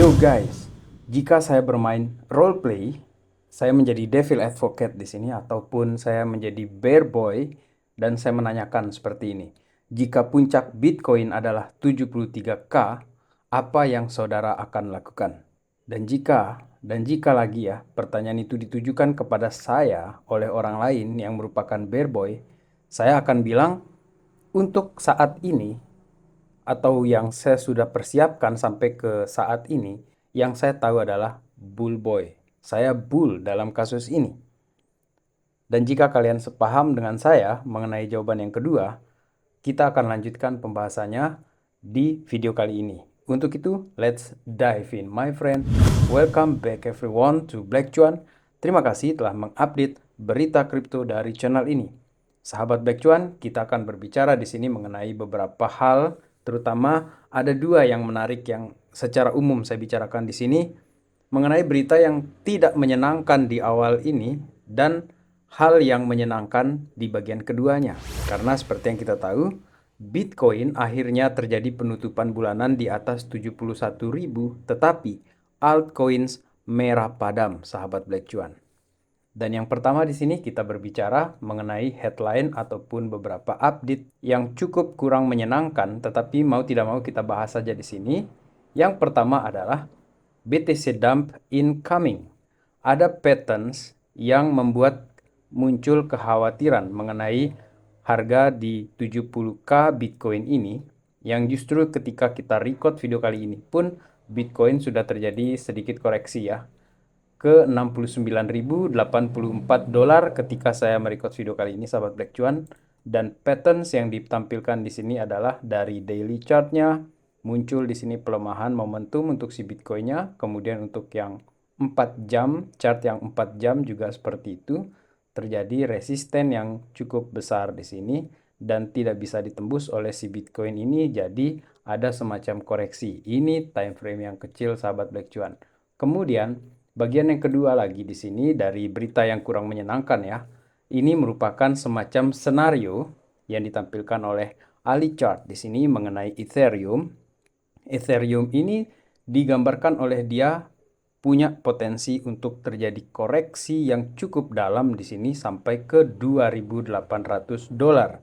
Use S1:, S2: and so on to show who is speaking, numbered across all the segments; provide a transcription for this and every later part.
S1: So guys, jika saya bermain role play, saya menjadi devil advocate di sini ataupun saya menjadi bear boy dan saya menanyakan seperti ini. Jika puncak Bitcoin adalah 73K, apa yang saudara akan lakukan? Dan jika lagi ya, pertanyaan itu ditujukan kepada saya oleh orang lain yang merupakan bear boy, saya akan bilang untuk saat ini atau yang saya sudah persiapkan sampai ke saat ini, yang saya tahu adalah bull boy. Saya bull dalam kasus ini. Dan jika kalian sepaham dengan saya mengenai jawaban yang kedua, kita akan lanjutkan pembahasannya di video kali ini. Untuk itu, let's dive in, my friend. Welcome back everyone to Black Cuan. Terima kasih telah mengupdate berita kripto dari channel ini. Sahabat Black Cuan, kita akan berbicara di sini mengenai beberapa hal, terutama ada dua yang menarik yang secara umum saya bicarakan di sini mengenai berita yang tidak menyenangkan di awal ini dan hal yang menyenangkan di bagian keduanya. Karena seperti yang kita tahu, Bitcoin akhirnya terjadi penutupan bulanan di atas 71.000, tetapi altcoins merah padam, sahabat Black Cuan. Dan yang pertama di sini kita berbicara mengenai headline ataupun beberapa update yang cukup kurang menyenangkan, tetapi mau tidak mau kita bahas saja di sini. Yang pertama adalah BTC Dump incoming. Ada patterns yang membuat muncul kekhawatiran mengenai harga di 70K Bitcoin ini, yang justru ketika kita record video kali ini pun Bitcoin sudah terjadi sedikit koreksi ya, ke 69.084 dolar ketika saya merecord video kali ini, sahabat Black Cuan. Dan patterns yang ditampilkan di sini adalah dari daily chartnya, muncul di sini pelemahan momentum untuk si Bitcoinnya. Kemudian untuk yang 4 jam, chart yang 4 jam juga seperti itu. Terjadi resisten yang cukup besar di sini dan tidak bisa ditembus oleh si Bitcoin ini. Jadi ada semacam koreksi. Ini time frame yang kecil, sahabat Black Cuan. Kemudian bagian yang kedua lagi di sini dari berita yang kurang menyenangkan ya. Ini merupakan semacam senario yang ditampilkan oleh Ali Chart di sini mengenai Ethereum. Ethereum ini digambarkan oleh dia punya potensi untuk terjadi koreksi yang cukup dalam di sini sampai ke 2.800 dolar.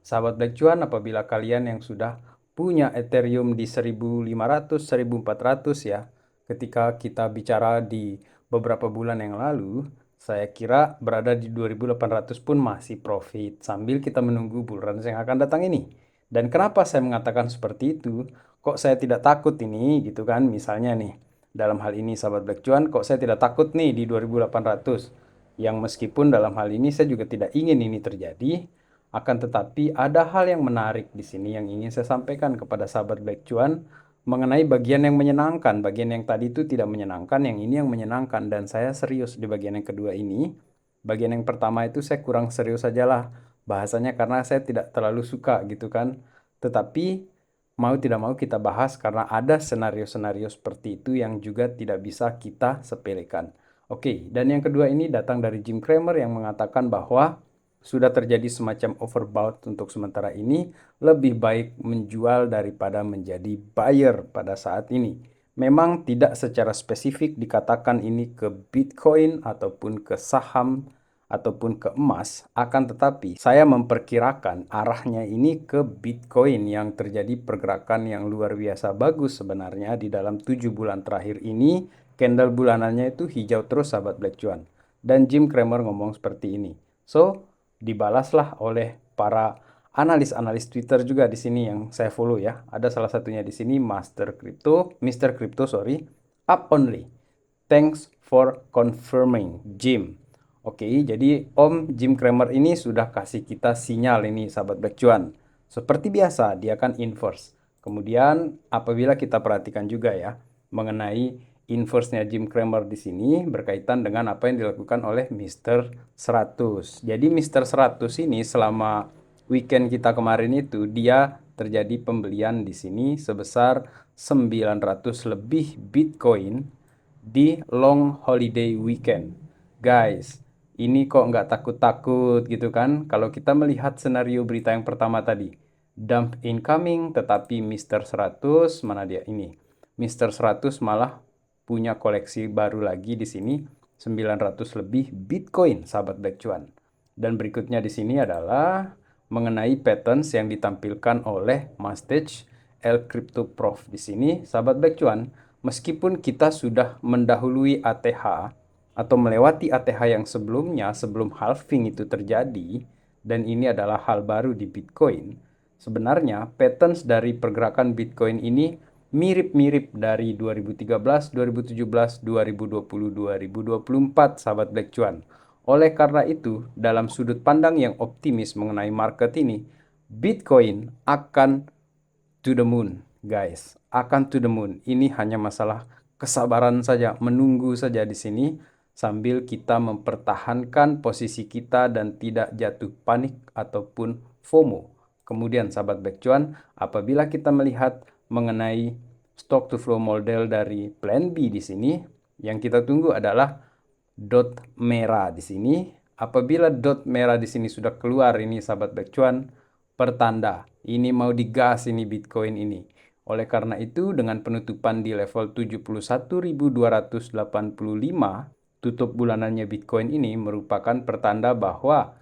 S1: Sahabat Black Cuan, apabila kalian yang sudah punya Ethereum di 1.500, 1.400 ya, ketika kita bicara di beberapa bulan yang lalu, saya kira berada di 2.800 pun masih profit sambil kita menunggu bull run yang akan datang ini. Dan kenapa saya mengatakan seperti itu? Kok saya tidak takut ini gitu kan? Misalnya nih, dalam hal ini sahabat Black Cuan, kok saya tidak takut nih di 2.800? Yang meskipun dalam hal ini saya juga tidak ingin ini terjadi, akan tetapi ada hal yang menarik di sini yang ingin saya sampaikan kepada sahabat Black Cuan mengenai bagian yang menyenangkan. Bagian yang tadi itu tidak menyenangkan, yang ini yang menyenangkan, dan saya serius di bagian yang kedua ini. Bagian yang pertama itu saya kurang serius sajalah bahasanya karena saya tidak terlalu suka gitu kan. Tetapi mau tidak mau kita bahas karena ada senario-senario seperti itu yang juga tidak bisa kita sepelekan. Oke, dan yang kedua ini datang dari Jim Cramer yang mengatakan bahwa sudah terjadi semacam overbought untuk sementara ini, lebih baik menjual daripada menjadi buyer pada saat ini. Memang tidak secara spesifik dikatakan ini ke Bitcoin ataupun ke saham ataupun ke emas, akan tetapi saya memperkirakan arahnya ini ke Bitcoin yang terjadi pergerakan yang luar biasa bagus sebenarnya di dalam 7 bulan terakhir ini. Candle bulanannya itu hijau terus, sahabat Black Cuan. Dan Jim Cramer ngomong seperti ini. So, dibalaslah oleh para analis-analis Twitter juga di sini yang saya follow ya. Ada salah satunya di sini Mr. Crypto, sorry, up only. Thanks for confirming, Jim. Oke, jadi Om Jim Cramer ini sudah kasih kita sinyal ini, sahabat Black Cuan. Seperti biasa, dia akan inverse. Kemudian apabila kita perhatikan juga ya mengenai inverse-nya Jim Cramer di sini berkaitan dengan apa yang dilakukan oleh Mr. 100. Jadi Mr. 100 ini selama weekend kita kemarin itu dia terjadi pembelian di sini sebesar 900 lebih Bitcoin di long holiday weekend. Guys, ini kok nggak takut-takut gitu kan? Kalau kita melihat senario berita yang pertama tadi, dump incoming, tetapi Mr. 100, mana dia ini? Mr. 100 malah punya koleksi baru lagi di sini 900 lebih Bitcoin, sahabat Black Cuan. Dan berikutnya di sini adalah mengenai patterns yang ditampilkan oleh Mastage El Crypto Prof di sini, sahabat Black Cuan. Meskipun kita sudah mendahului ATH atau melewati ATH yang sebelumnya, sebelum halving itu terjadi, dan ini adalah hal baru di Bitcoin, sebenarnya patterns dari pergerakan Bitcoin ini mirip-mirip dari 2013, 2017, 2020, 2024, sahabat Black Cuan. Oleh karena itu, dalam sudut pandang yang optimis mengenai market ini, Bitcoin akan to the moon, guys. Akan to the moon. Ini hanya masalah kesabaran saja, menunggu saja di sini sambil kita mempertahankan posisi kita dan tidak jatuh panik ataupun FOMO. Kemudian sahabat Black Cuan, apabila kita melihat mengenai stock to flow model dari plan B di sini, yang kita tunggu adalah dot merah di sini. Apabila dot merah di sini sudah keluar ini sahabat Black Cuan, pertanda ini mau digas ini Bitcoin ini. Oleh karena itu dengan penutupan di level 71.285, tutup bulanannya Bitcoin ini merupakan pertanda bahwa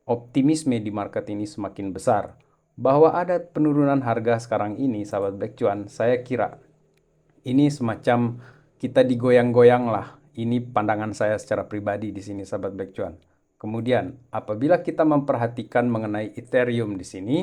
S1: optimisme di market ini semakin besar. Bahwa ada penurunan harga sekarang ini sahabat Black Cuan, saya kira ini semacam kita digoyang-goyang lah. Ini pandangan saya secara pribadi di sini sahabat Black Cuan. Kemudian, apabila kita memperhatikan mengenai Ethereum di sini,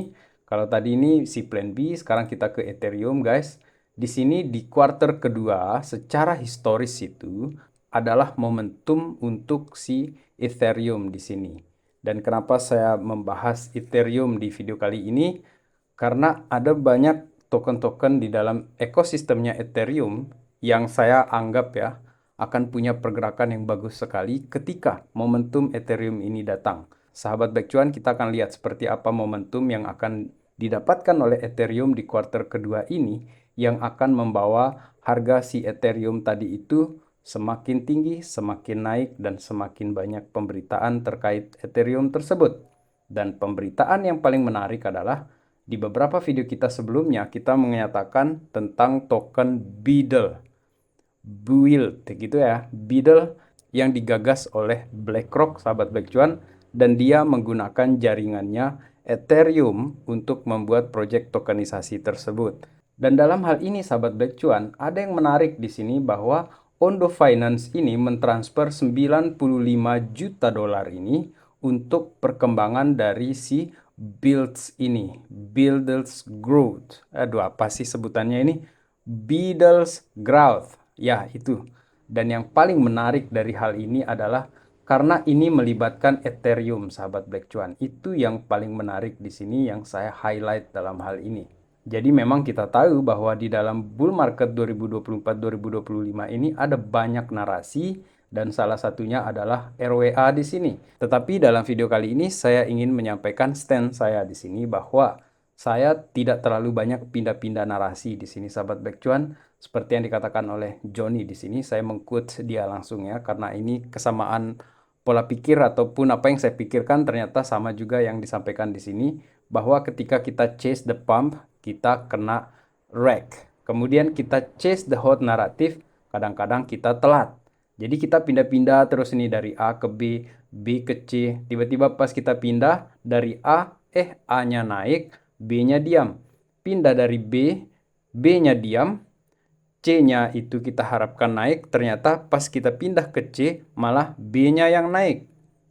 S1: kalau tadi ini si plan B, sekarang kita ke Ethereum, guys. Di sini di kuartal kedua, secara historis itu adalah momentum untuk si Ethereum di sini. Dan kenapa saya membahas Ethereum di video kali ini? Karena ada banyak token-token di dalam ekosistemnya Ethereum yang saya anggap ya akan punya pergerakan yang bagus sekali ketika momentum Ethereum ini datang. Sahabat Black Cuan, kita akan lihat seperti apa momentum yang akan didapatkan oleh Ethereum di kuartal kedua ini yang akan membawa harga si Ethereum tadi itu semakin tinggi, semakin naik, dan semakin banyak pemberitaan terkait Ethereum tersebut. Dan pemberitaan yang paling menarik adalah di beberapa video kita sebelumnya kita menyatakan tentang token Beedle. Build gitu ya, Beedle yang digagas oleh BlackRock, sahabat Black Cuan, dan dia menggunakan jaringannya Ethereum untuk membuat proyek tokenisasi tersebut. Dan dalam hal ini sahabat Black Cuan, ada yang menarik di sini bahwa Ondo Finance ini mentransfer 95 juta dolar ini untuk perkembangan dari si Builds ini, Beedle's Growth. Aduh, apa sih sebutannya ini? Beedle's Growth. Ya, itu. Dan yang paling menarik dari hal ini adalah karena ini melibatkan Ethereum, sahabat Black Cuan. Itu yang paling menarik di sini yang saya highlight dalam hal ini. Jadi memang kita tahu bahwa di dalam bull market 2024-2025 ini ada banyak narasi dan salah satunya adalah RWA di sini. Tetapi dalam video kali ini saya ingin menyampaikan stand saya di sini bahwa saya tidak terlalu banyak pindah-pindah narasi di sini sahabat Black Cuan. Seperti yang dikatakan oleh Johnny di sini, saya mengquote dia langsung ya, karena ini kesamaan pola pikir ataupun apa yang saya pikirkan ternyata sama juga yang disampaikan di sini, bahwa ketika kita chase the pump, kita kena wreck. Kemudian kita chase the hot narrative, kadang-kadang kita telat. Jadi kita pindah-pindah terus ini dari A ke B, B ke C. Tiba-tiba pas kita pindah dari A, A-nya naik, B-nya diam. Pindah dari B, B-nya diam, C-nya itu kita harapkan naik, ternyata pas kita pindah ke C, malah B-nya yang naik.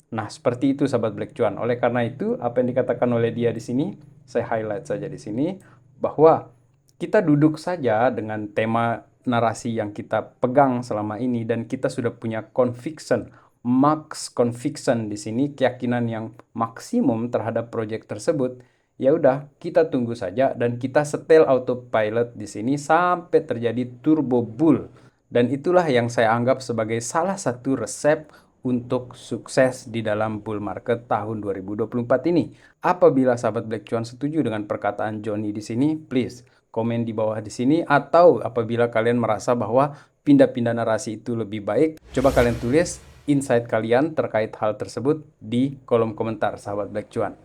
S1: Nah, seperti itu sahabat Black Cuan. Oleh karena itu, apa yang dikatakan oleh dia di sini, saya highlight saja di sini, bahwa kita duduk saja dengan tema narasi yang kita pegang selama ini, dan kita sudah punya conviction, max conviction di sini, keyakinan yang maksimum terhadap proyek tersebut. Ya udah, kita tunggu saja dan kita setel autopilot di sini sampai terjadi turbo bull. Dan itulah yang saya anggap sebagai salah satu resep untuk sukses di dalam bull market tahun 2024 ini. Apabila sahabat Black Cuan setuju dengan perkataan Johnny di sini, please komen di bawah di sini, atau apabila kalian merasa bahwa pindah-pindah narasi itu lebih baik, coba kalian tulis insight kalian terkait hal tersebut di kolom komentar sahabat Black Cuan.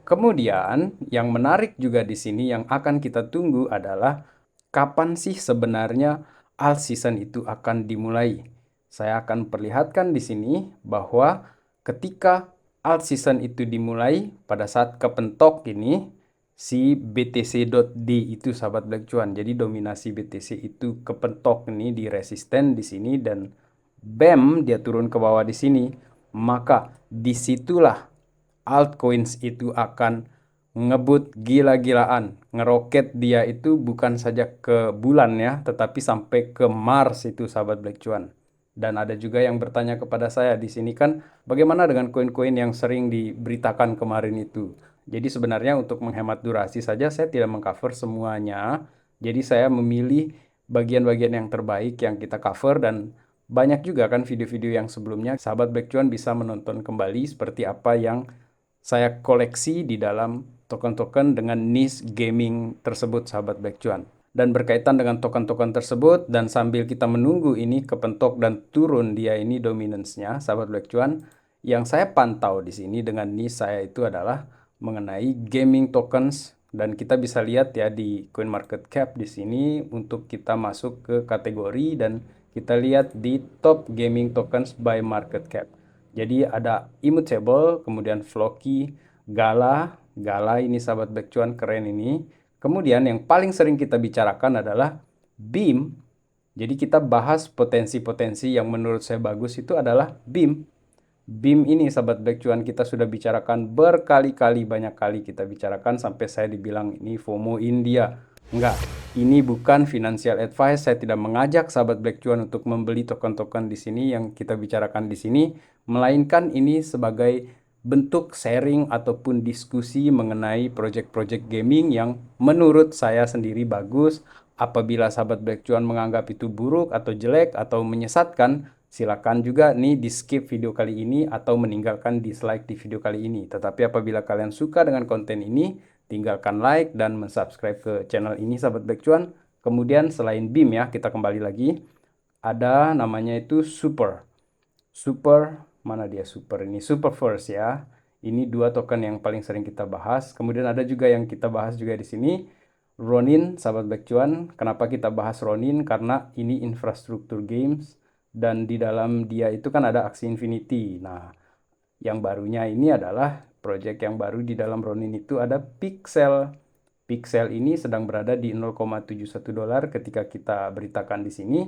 S1: Kemudian yang menarik juga di sini yang akan kita tunggu adalah kapan sih sebenarnya alt season itu akan dimulai. Saya akan perlihatkan di sini bahwa ketika alt season itu dimulai, pada saat kepentok ini, si BTC.D itu sahabat Black Cuan. Jadi dominasi BTC itu kepentok ini di resisten di sini dan BAM dia turun ke bawah di sini. Maka disitulah altcoins itu akan ngebut gila-gilaan. Ngeroket dia itu bukan saja ke bulan ya, tetapi sampai ke Mars itu sahabat Black Cuan. Dan ada juga yang bertanya kepada saya di sini kan, bagaimana dengan koin-koin yang sering diberitakan kemarin itu? Jadi sebenarnya untuk menghemat durasi saja saya tidak mengcover semuanya. Jadi saya memilih bagian-bagian yang terbaik yang kita cover dan banyak juga kan video-video yang sebelumnya sahabat Black Cuan bisa menonton kembali seperti apa yang saya koleksi di dalam token-token dengan niche gaming tersebut sahabat Black Cuan. Dan berkaitan dengan token-token tersebut dan sambil kita menunggu ini kepentok dan turun dia ini dominance-nya sahabat Black Cuan, yang saya pantau di sini dengan niche saya itu adalah mengenai gaming tokens dan kita bisa lihat ya di CoinMarketCap di sini untuk kita masuk ke kategori dan kita lihat di top gaming tokens by market cap. Jadi ada Immutable, kemudian Floki, Gala ini sahabat Black Cuan keren ini. Kemudian yang paling sering kita bicarakan adalah BEAM. Jadi kita bahas potensi-potensi yang menurut saya bagus itu adalah BEAM. BEAM ini sahabat Black Cuan kita sudah bicarakan berkali-kali, banyak kali kita bicarakan sampai saya dibilang ini FOMO India. Enggak, ini bukan financial advice. Saya tidak mengajak sahabat Black Cuan untuk membeli token-token di sini yang kita bicarakan di sini, melainkan ini sebagai bentuk sharing ataupun diskusi mengenai project-project gaming yang menurut saya sendiri bagus. Apabila sahabat Black Cuan menganggap itu buruk atau jelek atau menyesatkan, silakan juga nih di skip video kali ini atau meninggalkan dislike di video kali ini. Tetapi apabila kalian suka dengan konten ini, tinggalkan like dan subscribe ke channel ini sahabat Black Cuan. Kemudian selain BEAM ya, kita kembali lagi. Ada namanya itu Super. Mana dia Super ini? Super First ya. Ini dua token yang paling sering kita bahas. Kemudian ada juga yang kita bahas juga di sini. Ronin, sahabat Black Cuan. Kenapa kita bahas Ronin? Karena ini infrastruktur games. Dan di dalam dia itu kan ada aksi Infinity. Nah, yang barunya ini adalah project yang baru di dalam Ronin itu ada Pixel. Pixel ini sedang berada di 0,71 dolar ketika kita beritakan di sini.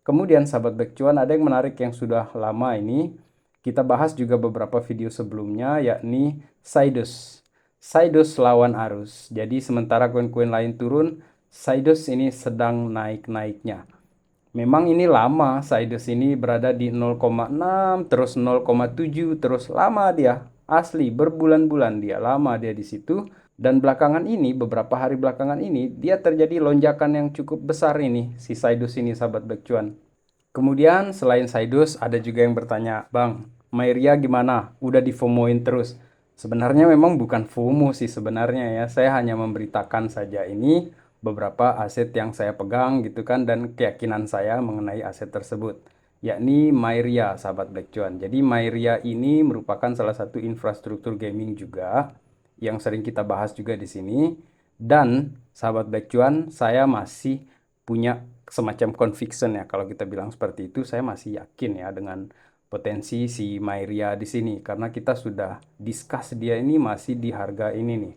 S1: Kemudian sahabat Black Cuan ada yang menarik yang sudah lama ini. Kita bahas juga beberapa video sebelumnya yakni Sidus. Sidus lawan arus. Jadi sementara koin-koin lain turun, Sidus ini sedang naik-naiknya. Memang ini lama, Sidus ini berada di 0,6, terus 0,7, terus lama dia. Asli, berbulan-bulan dia, lama dia di situ. Dan belakangan ini, beberapa hari belakangan ini, dia terjadi lonjakan yang cukup besar ini, si Sidus ini, sahabat Black Cuan. Kemudian selain Sidus, ada juga yang bertanya, Bang, Mairia gimana? Udah di-FOMO-in terus. Sebenarnya memang bukan FOMO sih sebenarnya ya. Saya hanya memberitakan saja ini beberapa aset yang saya pegang gitu kan dan keyakinan saya mengenai aset tersebut. Yakni Mairia, sahabat Black Cuan. Jadi Mairia ini merupakan salah satu infrastruktur gaming juga yang sering kita bahas juga di sini. Dan sahabat Black Cuan, saya masih punya semacam conviction ya. Kalau kita bilang seperti itu, saya masih yakin ya dengan potensi si Mairia di sini karena kita sudah discuss dia ini masih di harga ini nih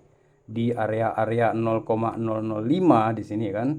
S1: di area-area 0,005 di sini kan.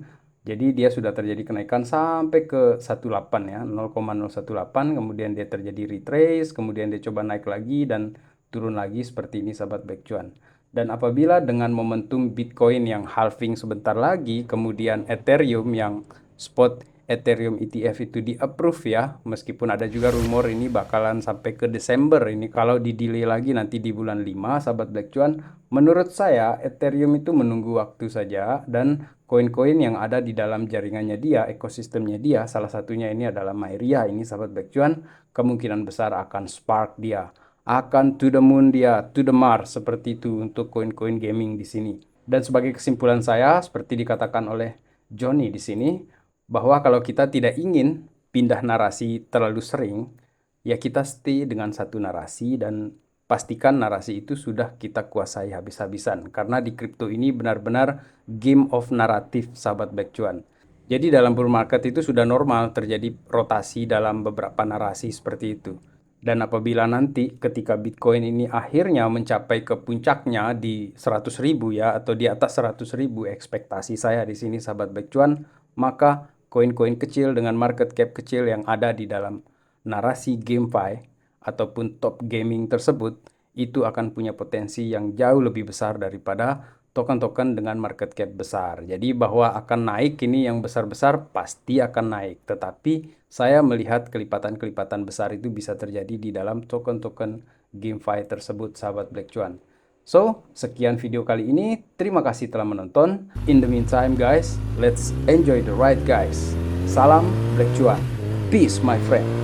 S1: Jadi dia sudah terjadi kenaikan sampai ke 18 ya, 0,018 kemudian dia terjadi retrace, kemudian dia coba naik lagi dan turun lagi seperti ini sahabat Black Cuan. Dan apabila dengan momentum Bitcoin yang halving sebentar lagi, kemudian Ethereum yang spot Ethereum ETF itu di-approve ya, meskipun ada juga rumor ini bakalan sampai ke Desember ini kalau di-delay lagi nanti di bulan 5 sahabat Black Cuan. Menurut saya Ethereum itu menunggu waktu saja dan koin-koin yang ada di dalam jaringannya dia, ekosistemnya dia, salah satunya ini adalah Mairia ini sahabat Black Cuan, kemungkinan besar akan spark dia, akan to the moon dia, to the Mars seperti itu untuk koin-koin gaming di sini. Dan sebagai kesimpulan saya seperti dikatakan oleh Johnny di sini, bahwa kalau kita tidak ingin pindah narasi terlalu sering, ya kita stay dengan satu narasi dan pastikan narasi itu sudah kita kuasai habis-habisan. Karena di kripto ini benar-benar game of narrative, sahabat Black Cuan. Jadi dalam bull market itu sudah normal terjadi rotasi dalam beberapa narasi seperti itu. Dan apabila nanti ketika Bitcoin ini akhirnya mencapai ke puncaknya di 100.000 ya, atau di atas 100.000 ekspektasi saya di sini sahabat Black Cuan, maka koin-koin kecil dengan market cap kecil yang ada di dalam narasi GameFi ataupun top gaming tersebut itu akan punya potensi yang jauh lebih besar daripada token-token dengan market cap besar. Jadi bahwa akan naik ini yang besar-besar pasti akan naik. Tetapi saya melihat kelipatan-kelipatan besar itu bisa terjadi di dalam token-token GameFi tersebut, sahabat Black Cuan. So, sekian video kali ini. Terima kasih telah menonton. In the meantime guys, let's enjoy the ride guys. Salam Black Cuan. Peace my friend.